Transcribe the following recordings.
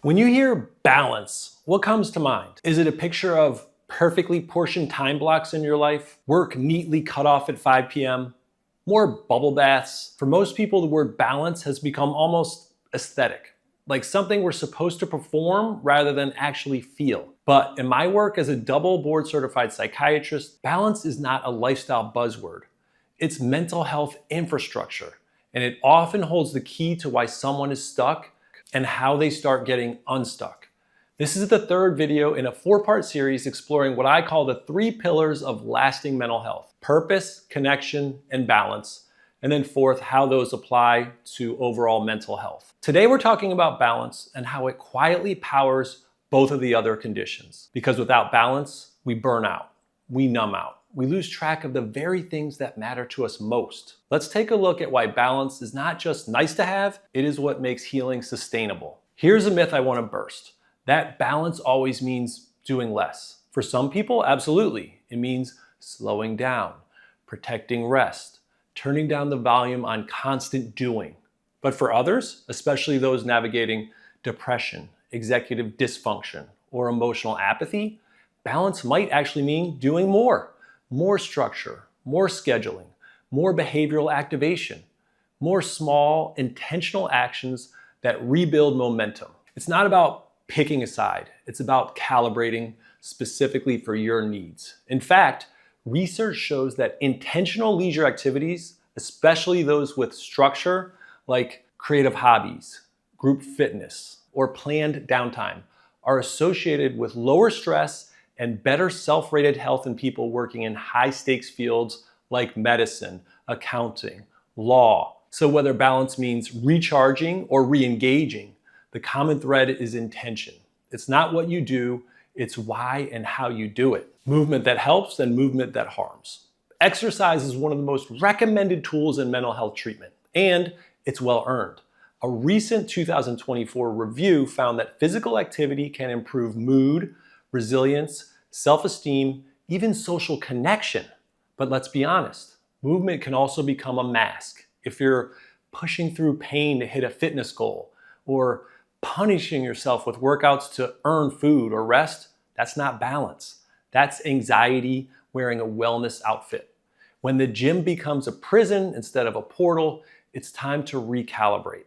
When you hear balance, what comes to mind? Is it a picture of perfectly portioned time blocks in your life? Work neatly cut off at 5 p.m.? More bubble baths? For most people, the word balance has become almost aesthetic, like something we're supposed to perform rather than actually feel. But in my work as a double board certified psychiatrist, balance is not a lifestyle buzzword. It's mental health infrastructure, and it often holds the key to why someone is stuck and how they start getting unstuck. This is the third video in a 4-part series exploring what I call the 3 pillars of lasting mental health: purpose, connection, and balance. And then fourth, how those apply to overall mental health. Today we're talking about balance and how it quietly powers both of the other conditions. Because without balance, we burn out, we numb out, we lose track of the very things that matter to us most. Let's take a look at why balance is not just nice to have, it is what makes healing sustainable. Here's a myth I want to burst: that balance always means doing less. For some people, absolutely. It means slowing down, protecting rest, turning down the volume on constant doing. But for others, especially those navigating depression, executive dysfunction, or emotional apathy, balance might actually mean doing more. More structure, more scheduling, more behavioral activation, more small, intentional actions that rebuild momentum. It's not about picking a side. It's about calibrating specifically for your needs. In fact, research shows that intentional leisure activities, especially those with structure, like creative hobbies, group fitness, or planned downtime, are associated with lower stress and better self-rated health in people working in high-stakes fields like medicine, accounting, law. So whether balance means recharging or re-engaging, the common thread is intention. It's not what you do, it's why and how you do it. Movement that helps and movement that harms. Exercise is one of the most recommended tools in mental health treatment, and it's well earned. A recent 2024 review found that physical activity can improve mood, resilience, self-esteem, even social connection. But let's be honest, movement can also become a mask. If you're pushing through pain to hit a fitness goal, or punishing yourself with workouts to earn food or rest, that's not balance. That's anxiety wearing a wellness outfit. When the gym becomes a prison instead of a portal, it's time to recalibrate.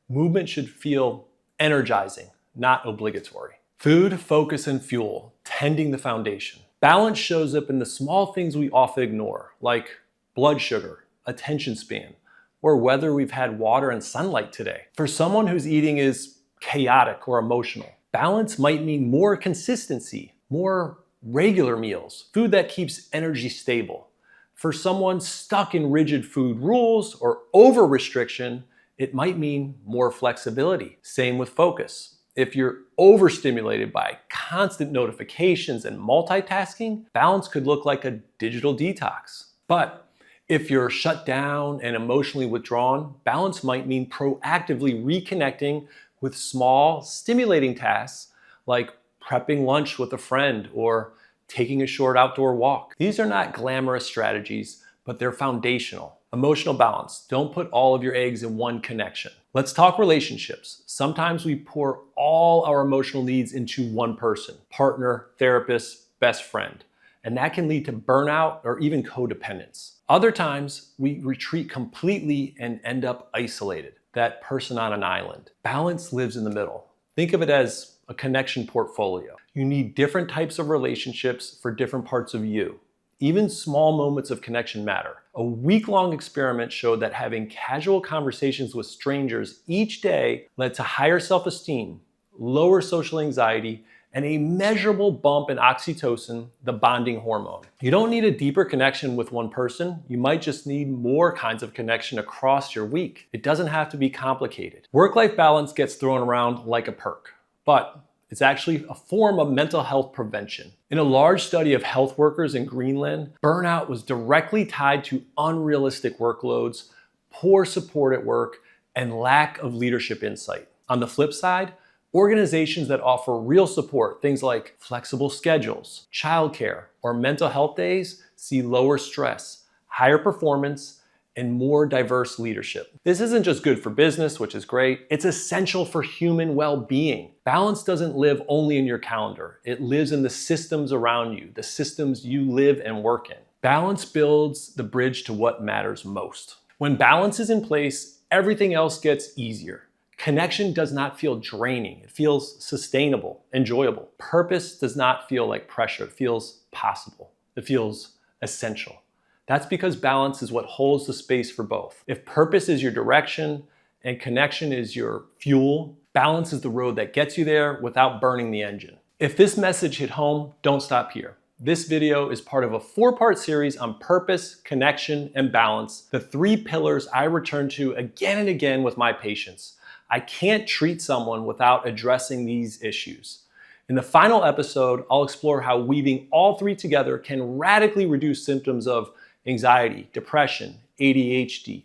Movement should feel energizing, not obligatory. Food, focus, and fuel, tending the foundation. Balance shows up in the small things we often ignore, like blood sugar, attention span, or whether we've had water and sunlight today. For someone whose eating is chaotic or emotional, balance might mean more consistency, more regular meals, food that keeps energy stable. For someone stuck in rigid food rules or over-restriction, it might mean more flexibility. Same with focus. If you're overstimulated by constant notifications and multitasking, balance could look like a digital detox. But if you're shut down and emotionally withdrawn, balance might mean proactively reconnecting with small, stimulating tasks like prepping lunch with a friend or taking a short outdoor walk. These are not glamorous strategies, but they're foundational. Emotional balance. Don't put all of your eggs in one connection. Let's talk relationships. Sometimes we pour all our emotional needs into one person: partner, therapist, best friend. And that can lead to burnout or even codependence. Other times we retreat completely and end up isolated, that person on an island. Balance lives in the middle. Think of it as a connection portfolio. You need different types of relationships for different parts of you. Even small moments of connection matter. A week-long experiment showed that having casual conversations with strangers each day led to higher self-esteem, lower social anxiety, and a measurable bump in oxytocin, the bonding hormone. You don't need a deeper connection with one person. You might just need more kinds of connection across your week. It doesn't have to be complicated. Work-life balance gets thrown around like a perk, but it's actually a form of mental health prevention. In a large study of health workers in Greenland, burnout was directly tied to unrealistic workloads, poor support at work, and lack of leadership insight. On the flip side, organizations that offer real support, things like flexible schedules, childcare, or mental health days, see lower stress, higher performance, and more diverse leadership. This isn't just good for business, which is great. It's essential for human well-being. Balance doesn't live only in your calendar. It lives in the systems around you, the systems you live and work in. Balance builds the bridge to what matters most. When balance is in place, everything else gets easier. Connection does not feel draining. It feels sustainable, enjoyable. Purpose does not feel like pressure. It feels possible. It feels essential. That's because balance is what holds the space for both. If purpose is your direction and connection is your fuel, balance is the road that gets you there without burning the engine. If this message hit home, don't stop here. This video is part of a 4-part series on purpose, connection, and balance, the 3 pillars I return to again and again with my patients. I can't treat someone without addressing these issues. In the final episode, I'll explore how weaving all 3 together can radically reduce symptoms of anxiety, depression, ADHD,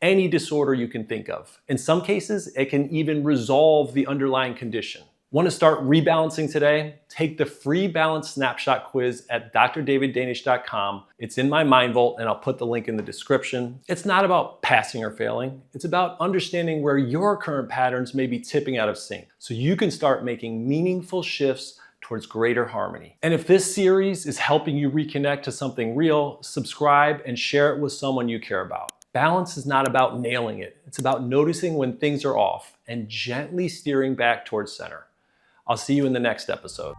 any disorder you can think of. In some cases, it can even resolve the underlying condition. Want to start rebalancing today? Take the free balance snapshot quiz at drdaviddanish.com. It's in my Mind Vault, and I'll put the link in the description. It's not about passing or failing. It's about understanding where your current patterns may be tipping out of sync, so you can start making meaningful shifts towards greater harmony. And if this series is helping you reconnect to something real, subscribe and share it with someone you care about. Balance is not about nailing it. It's about noticing when things are off and gently steering back towards center. I'll see you in the next episode.